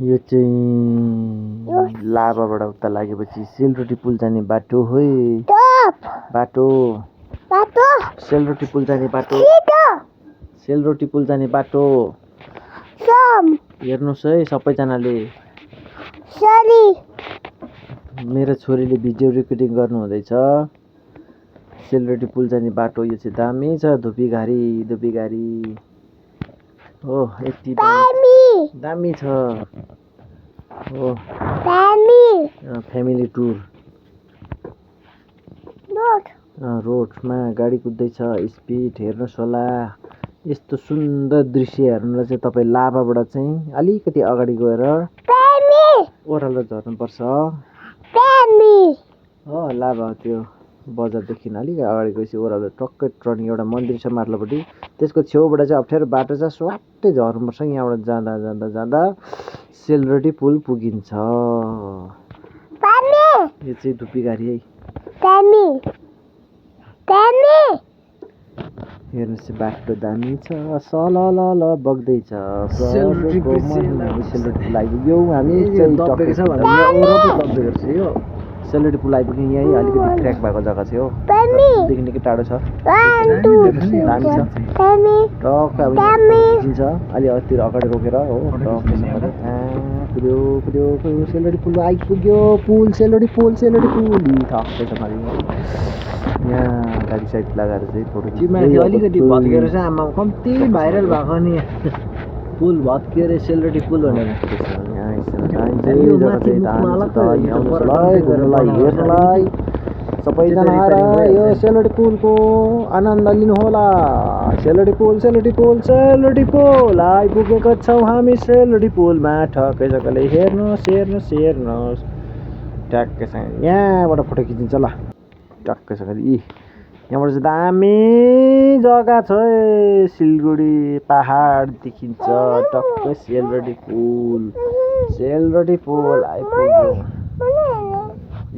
यो चाहिँ लाभाबाट उता लागेपछि सेलरोटी पुल जाने बाटो हो। बाटो सेलरोटी पुल जाने बाटो। सेलरोटी पुल जाने बाटो हेर्नुहोस् है सबैजनाले। मेरो छोरीले भिडियो रेकर्डिङ गर्नु हुँदैछ। सेलरोटी पुल जाने बाटो यो चाहिँ दामी छ। धुपीघारी हो यति दामी छ हो। फ्यामिली टुर रोडमा गाडी कुद्दैछ स्पिड हेर्नुहोस् होला। यस्तो सुन्दर दृश्य हेर्नुलाई चाहिँ तपाईँ लाभाबाट चाहिँ अलिकति अगाडि गएर ओह्रालो झर्नुपर्छ हो। लाभा त्यो बजारदेखि अलिक अगाडि गएपछि ओह्रालो टक्कै टर्निङ एउटा मन्दिर छ माथिल्लोपट्टि। त्यसको छेउबाट चाहिँ अप्ठ्यारो बाटो छ स्वाट्टै झर्नुपर्छ। यहाँबाट जाँदा सेलरोटी पुल पुगिन्छ। यो चाहिँ धुपीघारी है। हेर्नुहोस् बाटो दामी छ सलल बग्दैछ। सेलरोटी आइपुग्यो हामी। सेलरोटी पुल आइपुग्यो। यहीँ अलिकति क्र्याक भएको जग्गा चाहिँ हो। देखि निकै टाढो छ। दामी छ टक्क अब खिचिन्छ अलि अतिर अगाडि रोकेर हो। कुद्यो सेलरोटी पुल आइपुग्यो। सेलरोटी पुल ठक्कै छ माथि। यहाँ गाडी साइड लगाएर चाहिँ फोटो अलिकति भत्किएर चाहिँ आमा कम्ती भाइरल भएको नि पुल भत्कियो अरे सेलरोटी पुल भनेर। हेर्नलाई सबैजना आएर यो सेलरोटी पुलको आनन्द लिनुहोला। सेलरोटी पुल आइपुगेको छौँ हामी सेलरोटी पुलमा। ठक्कैसँगले हेर्नुहोस् ट्याक्कैसँग यहाँबाट फोटो खिचिन्छ ल। टक्कैसँगले यहाँबाट चाहिँ दामी जग्गा छ। सिलगढी पहाड देखिन्छ टक्कै। सेलरोटी पुल आइपुग्यो।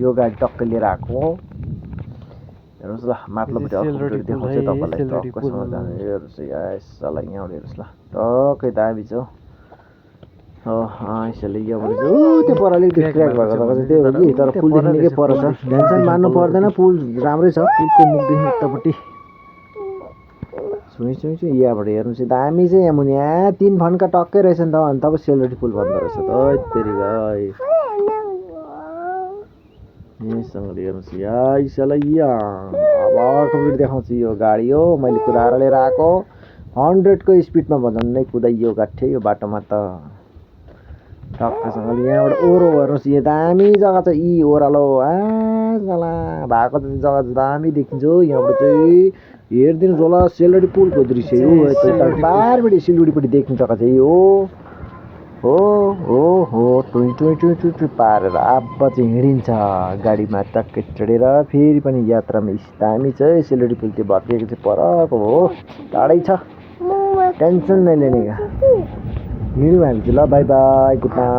यो गाडी टक्कै लिएर आएको हेर्नुहोस् ल। माथिल्लोपट्टि अर्को देखाउँछु तपाईँलाई टक्कैसँग जाने। हेर्नुहोस् यसलाई यहाँबाट हेर्नुहोस् ल टक्कै दामी छ हो। यसले यहाँबाट चाहिँ त्यो पर अलिकति क्र्याक भएको जग्गा चाहिँ त्यही हो कि। तर पुलदेखि निकै पर छ। ध्यान चाहिँ मान्नु पर्दैन। पुल राम्रै छ। पुलको मुखदेखि उतापट्टि छुइछु यहाँबाट हेर्नु चाहिँ दामी चाहिँ। यहाँ मुनि यहाँ 3 फन्का टक्कै रहेछ नि त। अनि तब सेलरोटी पुल भन्दो रहेछ त तेरि यसँगले हेर्नुहोस् यसलाई अब अर्को भिडियो देखाउँछु। यो गाडी हो मैले कुदाएर लिएर आएको 100को स्पिडमा भजन्नै कुदाइयो गाठे यो बाटोमा त टक्कैसँगले। यहाँबाट ओह्रो हेर्नुहोस् यो दामी जग्गा छ। ओह्रालो भएको जग्गा दामी देखिन्छ। यहाँबाट चाहिँ हेरिदिनुहोस् होला सेलरोटी पुलको दृश्य हो। पारपट्टि सिलगढीपट्टि देख्ने जग्गा चाहिँ हो टुई पारेर अब चाहिँ हिँडिन्छ गाडीमा टक्कै चढेर। फेरि पनि यात्रामा दामी छ। सेलरोटी पुल त्यो भत्किएको चाहिँ परको हो टाढै छ। टेन्सन नलिने हिँड्यौँ हामी चाहिँ ल। By good night.